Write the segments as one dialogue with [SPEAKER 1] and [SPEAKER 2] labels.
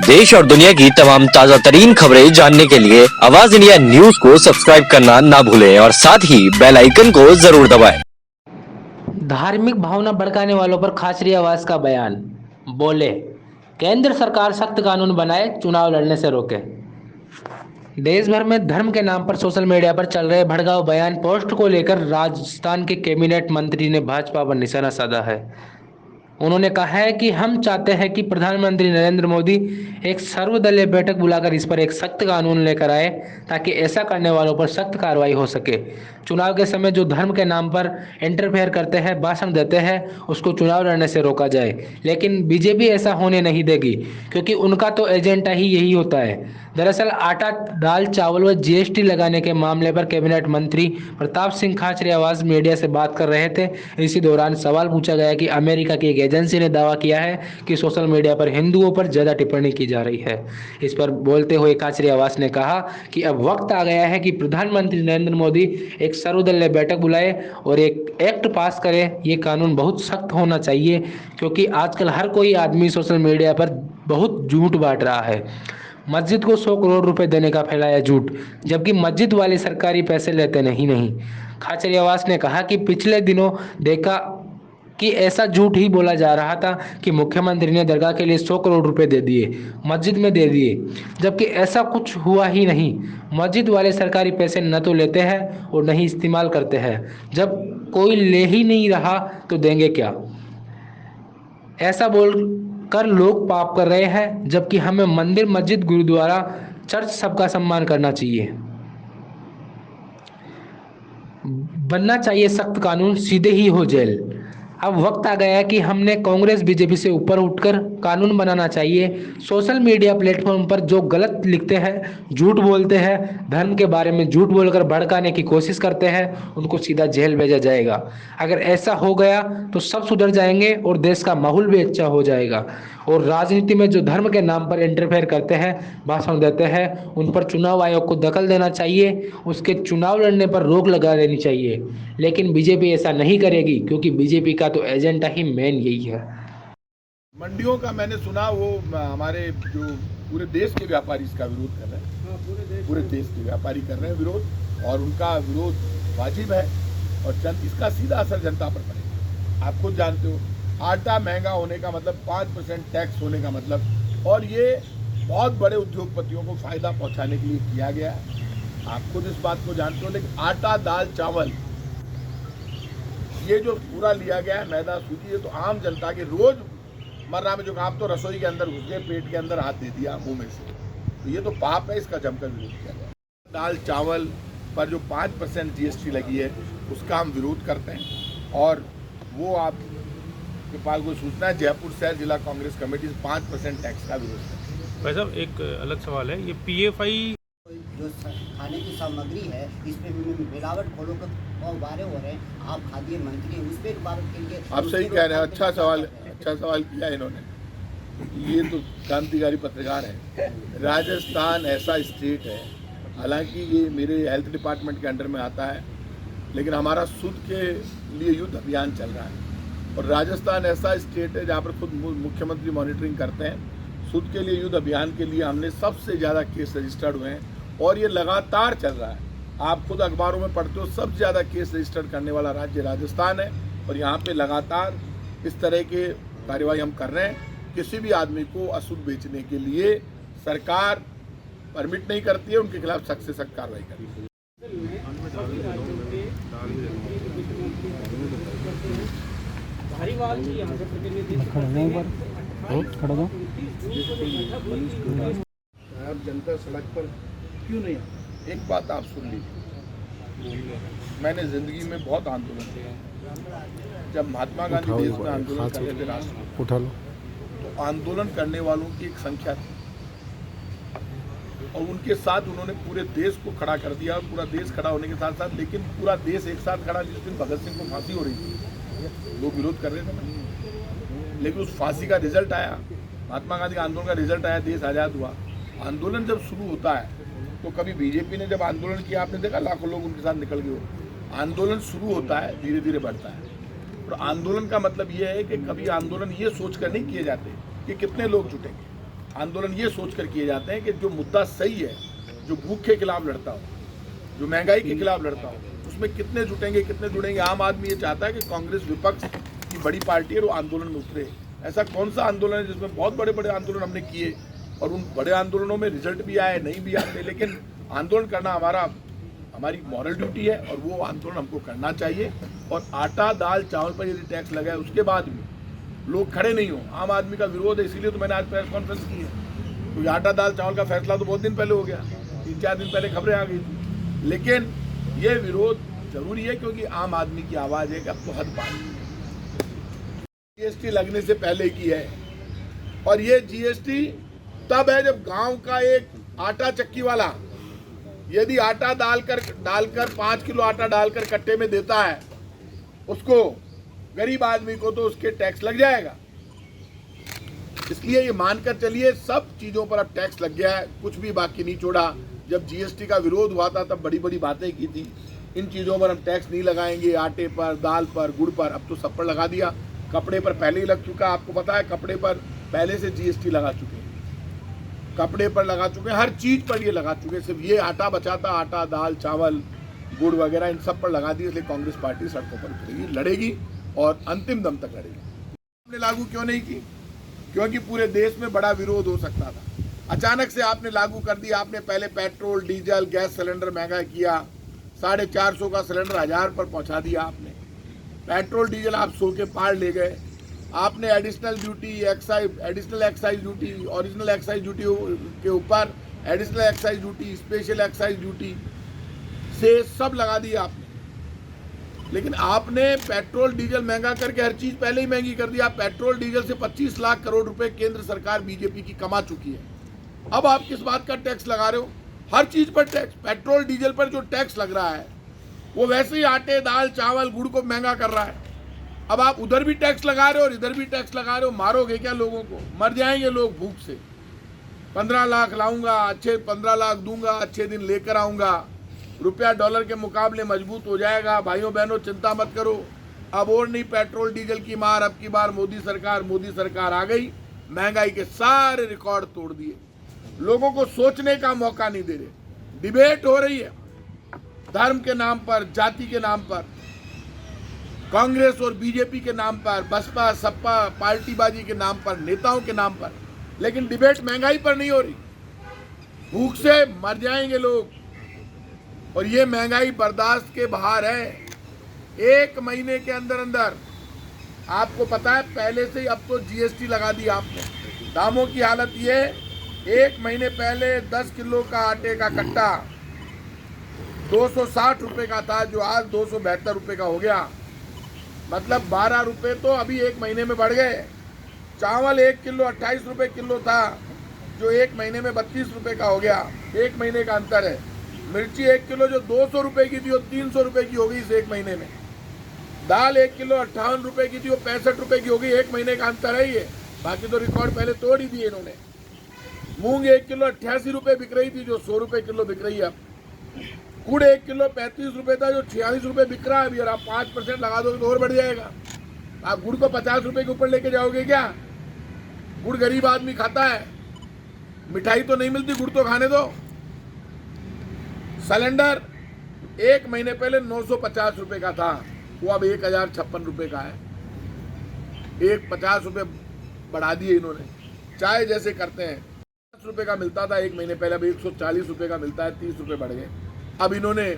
[SPEAKER 1] देश और दुनिया की तमाम ताजा तरीन खबरें जानने के लिए आवाज इंडिया न्यूज को सब्सक्राइब करना ना भूलें और साथ ही बेल आइकन को जरूर दबाएं।
[SPEAKER 2] धार्मिक भावना भड़काने वालों पर खासरी आवाज का बयान। बोले, केंद्र सरकार सख्त कानून बनाए, चुनाव लड़ने से रोके। देश भर में धर्म के नाम पर सोशल मीडिया पर चल रहे भड़काऊ बयान पोस्ट को लेकर राजस्थान के कैबिनेट मंत्री ने भाजपा पर निशाना साधा है। उन्होंने कहा है कि हम चाहते हैं कि प्रधानमंत्री नरेंद्र मोदी एक सर्वदलीय बैठक बुलाकर इस पर एक सख्त कानून लेकर आए ताकि ऐसा करने वालों पर सख्त कार्रवाई हो सके। चुनाव के समय जो धर्म के नाम पर इंटरफेयर करते हैं, भाषण देते हैं, उसको चुनाव लड़ने से रोका जाए। लेकिन बीजेपी ऐसा होने नहीं देगी, क्योंकि उनका तो एजेंडा ही यही होता है। दरअसल आटा, दाल, चावल व जीएसटी लगाने के मामले पर कैबिनेट मंत्री प्रताप सिंह खाचरियावास मीडिया से बात कर रहे थे। इसी दौरान सवाल पूछा गया कि अमेरिका की एक एजेंसी ने दावा किया है कि सोशल मीडिया पर हिंदुओं पर ज़्यादा टिप्पणी की जा रही है। इस पर बोलते हुए खाचरियावास ने कहा कि अब वक्त आ गया है कि प्रधानमंत्री नरेंद्र मोदी एक सर्वदलीय बैठक बुलाए और एक एक्ट पास करे। ये कानून बहुत सख्त होना चाहिए, क्योंकि आजकल हर कोई आदमी सोशल मीडिया पर बहुत झूठ बांट रहा है। मस्जिद को 100 करोड़ रुपए देने का फैलाया झूठ, जबकि मस्जिद वाले सरकारी पैसे लेते नहीं। खाचरियावास ने कहा कि पिछले दिनों देखा कि ऐसा झूठ ही बोला जा रहा था कि मुख्यमंत्री ने दरगाह के लिए 100 करोड़ रुपए दे दिए, मस्जिद में दे दिए, जबकि ऐसा कुछ हुआ ही नहीं। मस्जिद वाले सरकारी पैसे न तो लेते हैं और नहीं इस्तेमाल करते हैं। जब कोई ले ही नहीं रहा तो देंगे क्या? ऐसा बोल कर लोग पाप कर रहे हैं, जबकि हमें मंदिर, मस्जिद, गुरुद्वारा, चर्च सबका सम्मान करना चाहिए। बनना चाहिए सख्त कानून, सीधे ही हो जेल। अब वक्त आ गया है कि हमने कांग्रेस बीजेपी से ऊपर उठकर कानून बनाना चाहिए। सोशल मीडिया प्लेटफॉर्म पर जो गलत लिखते हैं, झूठ बोलते हैं, धर्म के बारे में झूठ बोलकर भड़काने की कोशिश करते हैं, उनको सीधा जेल भेजा जाएगा। अगर ऐसा हो गया तो सब सुधर जाएंगे और देश का माहौल भी अच्छा हो जाएगा। और राजनीति में जो धर्म के नाम पर इंटरफेयर करते हैं, भाषण देते हैं, उन पर चुनाव आयोग को दखल देना चाहिए, उसके चुनाव लड़ने पर रोक लगा देनी चाहिए। लेकिन बीजेपी ऐसा नहीं करेगी, क्योंकि बीजेपी का तो एजेंडा ही मेन यही है।
[SPEAKER 3] मंडियों का मैंने सुना, वो हमारे जो पूरे देश के व्यापारी इसका विरोध कर रहे हैं, पूरे देश के व्यापारी कर रहे हैं विरोध, और उनका विरोध वाजिब है और इसका सीधा असर जनता पर पड़ेगा। आप खुद जानते हो, आटा महंगा होने का मतलब 5% टैक्स होने का मतलब, और ये बहुत बड़े उद्योगपतियों को फायदा पहुंचाने के लिए किया गया है। आप खुद इस बात को जानते हो। लेकिन आटा, दाल, चावल, ये जो पूरा लिया गया है, मैदा, सूजी, ये तो आम जनता के रोज मर्रा में जो काम, तो रसोई के अंदर घुस गए, पेट के अंदर हाथ दे दिया मुंह में से, तो ये तो पाप है। इसका जमकर विरोध किया गया। दाल चावल पर जो 5% जीएसटी लगी है, उसका हम विरोध करते हैं। और वो आपके पास कोई सूचना है, जयपुर शहर जिला कांग्रेस कमेटी 5% टैक्स का विरोध करती है।
[SPEAKER 4] भाई साहब, एक अलग सवाल है, ये पीएफआई
[SPEAKER 5] जो खाने की सामग्री है, इसमें मिलावट खोलों के वारे हो रहे हैं। आप खाद्य मंत्री हैं, उस पर बात के लिए
[SPEAKER 3] आप सही कह रहे हैं। अच्छा सवाल किया इन्होंने। ये तो क्रांतिकारी पत्रकार है। राजस्थान ऐसा स्टेट है, हालांकि ये मेरे हेल्थ डिपार्टमेंट के अंडर में आता है, लेकिन हमारा शुद्ध के लिए युद्ध अभियान चल रहा है। और राजस्थान ऐसा स्टेट है जहाँ पर खुद मुख्यमंत्री मॉनिटरिंग करते हैं। शुद्ध के लिए युद्ध अभियान के लिए हमने सबसे ज़्यादा केस रजिस्टर्ड हुए हैं, और ये लगातार चल रहा है। आप खुद अखबारों में पढ़ते हो, सबसे ज़्यादा केस रजिस्टर्ड करने वाला राज्य राजस्थान है। और यहाँ पे लगातार इस तरह के कार्रवाई हम कर रहे हैं। किसी भी आदमी को अशुद्ध बेचने के लिए सरकार परमिट नहीं करती है, उनके खिलाफ सख्त से सख्त कार्रवाई करती है। जनता सड़क पर क्यों नहीं आती? एक बात आप सुन लीजिए, मैंने जिंदगी में बहुत आंदोलन किया। जब महात्मा गांधी देश में आंदोलन कर रहे थे राष्ट्र, उठा लो, तो आंदोलन करने वालों की एक संख्या थी, और उनके साथ उन्होंने पूरे देश को खड़ा कर दिया। पूरा देश खड़ा होने के साथ साथ, लेकिन पूरा देश एक साथ खड़ा। जिस दिन भगत सिंह को फांसी हो रही थी, लोग विरोध कर रहे थे, लेकिन उस फांसी का रिजल्ट आया, महात्मा गांधी का आंदोलन का रिजल्ट आया, देश आज़ाद हुआ। आंदोलन जब शुरू होता है, तो कभी बीजेपी ने जब आंदोलन किया, आपने देखा लाखों लोग उनके साथ निकल गए। आंदोलन शुरू होता है, धीरे धीरे बढ़ता है। और आंदोलन का मतलब ये है कि कभी आंदोलन ये सोचकर नहीं किए जाते कि कितने लोग जुटेंगे। आंदोलन ये सोचकर किए जाते हैं कि जो मुद्दा सही है, जो भूख के खिलाफ लड़ता हो, जो महंगाई के खिलाफ लड़ता हो, उसमें कितने जुटेंगे, कितने जुड़ेंगे। आम आदमी ये चाहता है कि कांग्रेस विपक्ष की बड़ी पार्टी है, वो आंदोलन में उतरे। ऐसा कौन सा आंदोलन है जिसमें बहुत बड़े बड़े आंदोलन हमने किए और उन बड़े आंदोलनों में रिजल्ट भी आए, नहीं भी आते, लेकिन आंदोलन करना हमारी मॉरल ड्यूटी है और वो आंदोलन हमको करना चाहिए। और आटा दाल चावल पर यदि टैक्स लगाए उसके बाद भी लोग खड़े नहीं हो, आम आदमी का विरोध है, इसीलिए तो मैंने आज प्रेस कॉन्फ्रेंस की है। क्योंकि आटा दाल चावल का फैसला तो बहुत दिन पहले हो गया, 3-4 दिन पहले खबरें आ गई थी, लेकिन ये विरोध जरूरी है क्योंकि आम आदमी की आवाज़ है कि अब तो हद पानी। जीएसटी लगने से पहले की है और ये जीएसटी तब है जब गांव का एक आटा चक्की वाला यदि आटा डालकर 5 किलो आटा डालकर कट्टे में देता है उसको, गरीब आदमी को, तो उसके टैक्स लग जाएगा। इसलिए ये मानकर चलिए सब चीज़ों पर अब टैक्स लग गया है, कुछ भी बाकी नहीं छोड़ा। जब जीएसटी का विरोध हुआ था तब बड़ी बड़ी बातें की थी, इन चीज़ों पर हम टैक्स नहीं लगाएंगे, आटे पर, दाल पर, गुड़ पर, अब तो सब पर लगा दिया। कपड़े पर पहले ही लग चुका, आपको पता है, कपड़े पर पहले से जीएसटी लगा चुके हैं, कपड़े पर लगा चुके हैं, हर चीज़ पर ये लगा चुके हैं। सिर्फ ये आटा बचा था, आटा दाल चावल गुड़ वगैरह इन सब पर लगा दिया। इसलिए कांग्रेस पार्टी सड़कों पर उतरेगी, लड़ेगी और अंतिम दम तक लड़ेगी। आपने लागू क्यों नहीं की? क्योंकि पूरे देश में बड़ा विरोध हो सकता था। अचानक से आपने लागू कर दिया। आपने पहले पेट्रोल डीजल गैस सिलेंडर महंगा किया, 450 का सिलेंडर 1000 पर पहुंचा दिया आपने। पेट्रोल डीजल आप 100 के पार ले गए। आपने additional duty, additional excise duty, original excise duty के ऊपर additional excise duty, special excise duty से सब लगा दिया आपने। लेकिन आपने पेट्रोल डीजल महंगा करके हर चीज़ पहले ही महंगी कर दिया। पेट्रोल डीजल से 25 लाख करोड़ रुपए केंद्र सरकार बीजेपी की कमा चुकी है। अब आप किस बात का टैक्स लगा रहे हो? हर चीज़ पर टैक्स। पेट्रोल डीजल पर जो टैक्स लग रहा है वो वैसे ही आटे दाल चावल गुड़ को महंगा कर रहा है। अब आप उधर भी टैक्स लगा रहे हो और इधर भी टैक्स लगा रहे हो। मारोगे क्या लोगों को? मर जाएंगे लोग भूख से। 15 लाख लाऊंगा, अच्छे 15 लाख दूंगा, अच्छे दिन लेकर आऊंगा, रुपया डॉलर के मुकाबले मजबूत हो जाएगा। भाइयों बहनों चिंता मत करो। अब और नहीं पेट्रोल डीजल की मार। अब की बार मोदी सरकार आ गई, महंगाई के सारे रिकॉर्ड तोड़ दिए। लोगों को सोचने का मौका नहीं दे रहे। डिबेट हो रही है धर्म के नाम पर, जाति के नाम पर, कांग्रेस और बीजेपी के नाम पर, बसपा सपा पार्टीबाजी के नाम पर, नेताओं के नाम पर, लेकिन डिबेट महंगाई पर नहीं हो रही। भूख से मर जाएंगे लोग और ये महंगाई बर्दाश्त के बाहर है। 1 महीने के अंदर अंदर आपको पता है, पहले से ही अब तो जीएसटी लगा दी आपने। दामों की हालत ये, 1 महीने पहले 10 किलो का आटे का कट्टा 260 रुपये का था, जो आज 272 रुपये का हो गया। मतलब 12 रुपये तो अभी 1 महीने में बढ़ गए। चावल 1 किलो 28 रुपये किलो था, जो 1 महीने में 32 रुपये का हो गया। 1 महीने का अंतर है। मिर्ची 1 किलो जो 200 रुपये की थी वो 300 रुपये की हो गई इस 1 महीने में। दाल 1 किलो 58 रुपये की थी वो 65 रुपये की हो गई। 1 महीने का अंतर है ये। बाकी तो रिकॉर्ड पहले तोड़ ही दिए इन्होंने। मूंग 1 किलो 88 रुपये बिक रही थी, जो 100 रुपये किलो बिक रही है अब। गुड़ 1 किलो 35 रुपये था, जो 46 रुपये बिक रहा है अभी। और आप 5% लगा दोगे तो और बढ़ जाएगा। आप गुड़ को 50 रुपये के ऊपर लेके जाओगे क्या? गुड़ गरीब आदमी खाता है, मिठाई तो नहीं मिलती, गुड़ तो खाने दो। सिलेंडर 1 महीने पहले 950 रुपये का था, वो अब 1056 रुपये का है। 50 रुपये बढ़ा दिए इन्होंने। चाय जैसे करते हैं, 50 रुपये का मिलता था 1 महीने पहले, अब 140 रुपये का मिलता है, 30 रुपये बढ़ गए। अब इन्होंने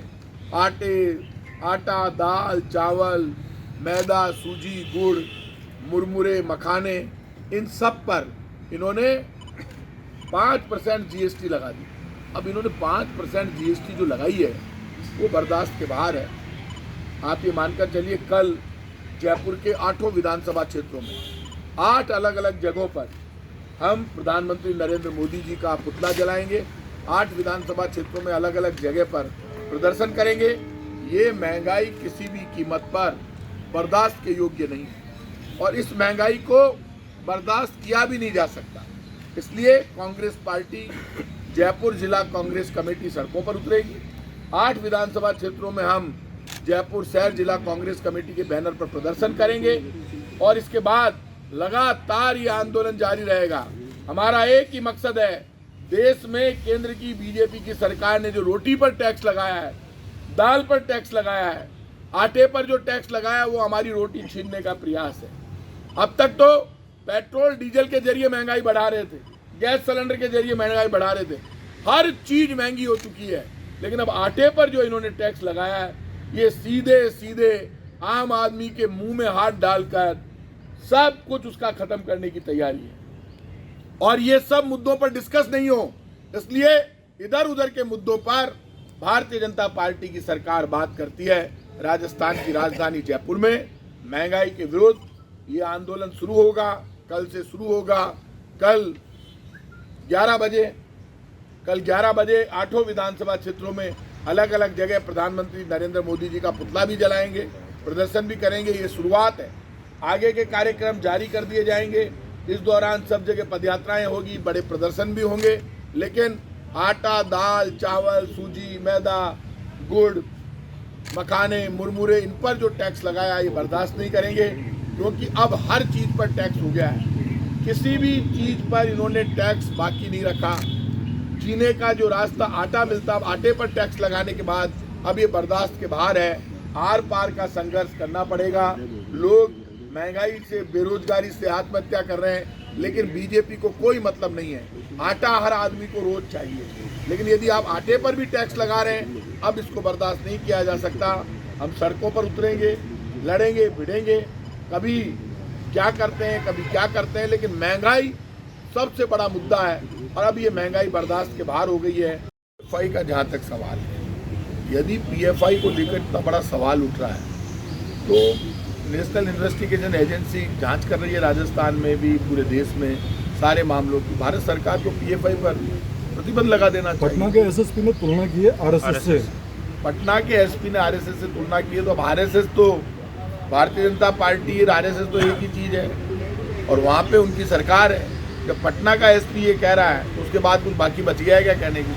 [SPEAKER 3] आटा दाल चावल मैदा सूजी गुड़ मुरमुरे मखाने इन सब पर इन्होंने 5% जीएसटी लगा दी। अब इन्होंने 5% जीएसटी जो लगाई है वो बर्दाश्त के बाहर है। आप ये मानकर चलिए, कल जयपुर के 8 विधानसभा क्षेत्रों में 8 अलग अलग जगहों पर हम प्रधानमंत्री नरेंद्र मोदी जी का पुतला जलाएंगे। 8 विधानसभा क्षेत्रों में अलग अलग जगह पर प्रदर्शन करेंगे। ये महंगाई किसी भी कीमत पर बर्दाश्त के योग्य नहीं और इस महंगाई को बर्दाश्त किया भी नहीं जा सकता। इसलिए कांग्रेस पार्टी जयपुर जिला कांग्रेस कमेटी सड़कों पर उतरेगी। 8 विधानसभा क्षेत्रों में हम जयपुर शहर जिला कांग्रेस कमेटी के बैनर पर प्रदर्शन करेंगे और इसके बाद लगातार ये आंदोलन जारी रहेगा। हमारा एक ही मकसद है, देश में केंद्र की बीजेपी की सरकार ने जो रोटी पर टैक्स लगाया है, दाल पर टैक्स लगाया है, आटे पर जो टैक्स लगाया है, वो हमारी रोटी छीनने का प्रयास है। अब तक तो पेट्रोल डीजल के जरिए महंगाई बढ़ा रहे थे, गैस सिलेंडर के जरिए महंगाई बढ़ा रहे थे, हर चीज महंगी हो चुकी है। लेकिन अब आटे पर जो इन्होंने टैक्स लगाया है, ये सीधे सीधे आम आदमी के मुंह में हाथ डालकर सब कुछ उसका खत्म करने की तैयारी है। और ये सब मुद्दों पर डिस्कस नहीं हो, इसलिए इधर उधर के मुद्दों पर भारतीय जनता पार्टी की सरकार बात करती है। राजस्थान की राजधानी जयपुर में महंगाई के विरुद्ध ये आंदोलन शुरू होगा, कल से शुरू होगा। कल 11 बजे 8 विधानसभा क्षेत्रों में अलग अलग जगह प्रधानमंत्री नरेंद्र मोदी जी का पुतला भी जलाएंगे, प्रदर्शन भी करेंगे। ये शुरुआत है, आगे के कार्यक्रम जारी कर दिए जाएंगे। इस दौरान सब जगह पदयात्राएं होगी, बड़े प्रदर्शन भी होंगे। लेकिन आटा, दाल, चावल, सूजी, मैदा, गुड़, मखाने, मुरमुरे, इन पर जो टैक्स लगाया ये बर्दाश्त नहीं करेंगे, क्योंकि अब हर चीज पर टैक्स हो गया है। किसी भी चीज पर इन्होंने टैक्स बाकी नहीं रखा। जीने का जो रास्ता आटा मिलता, अब आटे पर टैक्स लगाने के बाद अब ये बर्दाश्त के बाहर है। आर पार का संघर्ष करना पड़ेगा। लोग महंगाई से, बेरोजगारी से आत्महत्या कर रहे हैं, लेकिन बीजेपी को कोई मतलब नहीं है। आटा हर आदमी को रोज चाहिए, लेकिन यदि आप आटे पर भी टैक्स लगा रहे हैं, अब इसको बर्दाश्त नहीं किया जा सकता। हम सड़कों पर उतरेंगे, लड़ेंगे, भिड़ेंगे, कभी क्या करते हैं, कभी क्या करते हैं, लेकिन महंगाई सबसे बड़ा मुद्दा है। और अब ये महंगाई बर्दाश्त के बाहर हो गई है। PFI का जहाँ तक सवाल है, यदि PFI को लेकर इतना बड़ा सवाल उठ रहा है, तो नेशनल इन्वेस्टिगेशन एजेंसी जांच कर रही है, राजस्थान में भी, पूरे देश में सारे मामलों की। भारत सरकार को PFI पर प्रतिबंध लगा देना चाहिए।
[SPEAKER 6] पटना के SSP ने तुलना की है RSS से।
[SPEAKER 3] पटना के SP ने RSS से तुलना की है, तो अब RSS तो भारतीय जनता पार्टी, RSS तो एक ही चीज़ है, और वहाँ पे उनकी सरकार है। जब पटना का SP ये कह रहा है, तो उसके बाद कुछ बाकी बच गया है क्या कहने की?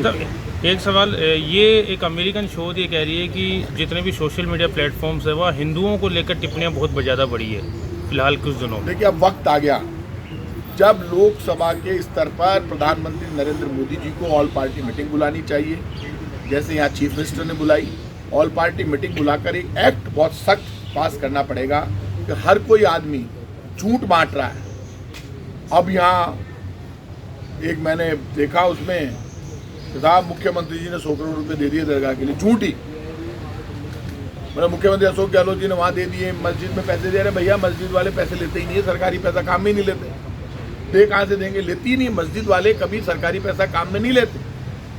[SPEAKER 4] तो एक सवाल, ये एक अमेरिकन शोध ये कह रही है कि जितने भी सोशल मीडिया प्लेटफॉर्म्स है, वह हिंदुओं को लेकर टिप्पणियां बहुत ज़्यादा बढ़ी है फिलहाल कुछ दिनों में।
[SPEAKER 3] देखिए, अब वक्त आ गया जब लोकसभा के स्तर पर प्रधानमंत्री नरेंद्र मोदी जी को ऑल पार्टी मीटिंग बुलानी चाहिए, जैसे यहाँ चीफ मिनिस्टर ने बुलाई। ऑल पार्टी मीटिंग बुलाकर एक एक्ट बहुत सख्त पास करना पड़ेगा कि हर कोई आदमी झूठ बांट रहा है। अब यहाँ एक मैंने देखा, उसमें साहब मुख्यमंत्री जी ने 100 करोड़ रुपए दे दिए दरगाह के लिए, झूठी। मतलब मुख्यमंत्री अशोक गहलोत जी ने वहाँ दे दिए, मस्जिद में पैसे दे रहे। भैया, मस्जिद वाले पैसे लेते ही नहीं है, सरकारी पैसा काम में नहीं लेते। दे कहाँ से देंगे? लेती ही नहीं। मस्जिद वाले कभी सरकारी पैसा काम में नहीं लेते,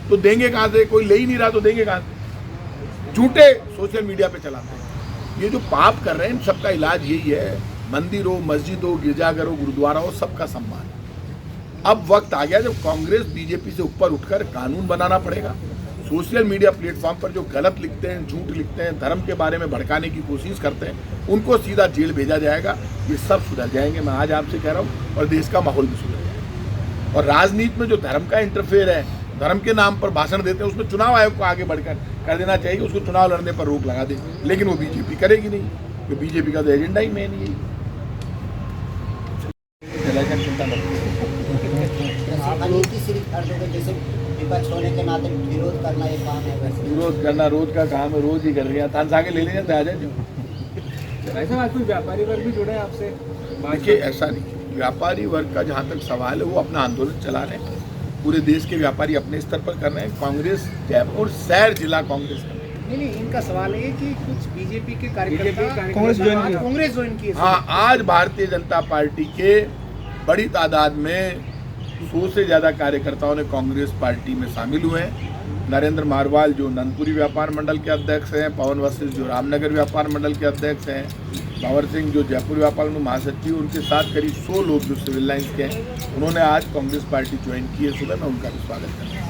[SPEAKER 3] तो देंगे कहाँ से? कोई ले ही नहीं रहा तो देंगे कहाँ से? झूठे सोशल मीडिया पे चलाते हैं। ये जो पाप कर रहे हैं, इन सबका इलाज यही है। मंदिर हो, मस्जिद हो, गिरजाघर हो, गुरुद्वारा हो, सबका सम्मान। अब वक्त आ गया जब कांग्रेस बीजेपी से ऊपर उठकर कानून बनाना पड़ेगा। सोशल मीडिया प्लेटफॉर्म पर जो गलत लिखते हैं, झूठ लिखते हैं, धर्म के बारे में भड़काने की कोशिश करते हैं, उनको सीधा जेल भेजा जाएगा। ये सब सुधर जाएंगे, मैं आज आपसे कह रहा हूँ, और देश का माहौल भी सुधर जाएगा। और राजनीति में जो धर्म का इंटरफेयर है, धर्म के नाम पर भाषण देते हैं, उसमें चुनाव आयोग को आगे बढ़कर कर देना चाहिए, उसको चुनाव लड़ने पर रोक लगा दे। लेकिन वो बीजेपी करेगी नहीं, क्योंकि बीजेपी का तो एजेंडा ही मेन यही। चिंता
[SPEAKER 5] जैसे विपक्ष होने के नाते विरोध करना एक काम है, वैसे
[SPEAKER 3] विरोध करना रोज का काम है, रोज ही कर रही है। तान आगे ले लेंगे तो आ जाए।
[SPEAKER 7] ऐसा कोई व्यापारी वर्ग भी जुड़े आपसे?
[SPEAKER 3] देखिए, ऐसा नहीं। व्यापारी वर्ग का जहाँ तक सवाल है, वो अपना आंदोलन चला रहे हैं। पूरे देश के व्यापारी अपने स्तर पर कर रहे हैं। कांग्रेस जयपुर शहर जिला कांग्रेस का
[SPEAKER 7] नहीं, इनका सवाल है कि कुछ बीजेपी के कार्यकर्ता कांग्रेस ज्वाइन किए।
[SPEAKER 3] हाँ, आज भारतीय जनता पार्टी के बड़ी तादाद में 100 से ज़्यादा कार्यकर्ताओं ने कांग्रेस पार्टी में शामिल हुए हैं। नरेंद्र मारवाल जो नंदपुरी व्यापार मंडल के अध्यक्ष हैं, पवन वशिष्ठ जो रामनगर व्यापार मंडल के अध्यक्ष हैं, भंवर सिंह जो जयपुर व्यापार मंडल महासचिव, उनके साथ करीब 100 लोग जो सिविल लाइन्स के हैं, उन्होंने आज कांग्रेस पार्टी ज्वाइन की है। सुबह मैं उनका भी स्वागत करता हूँ।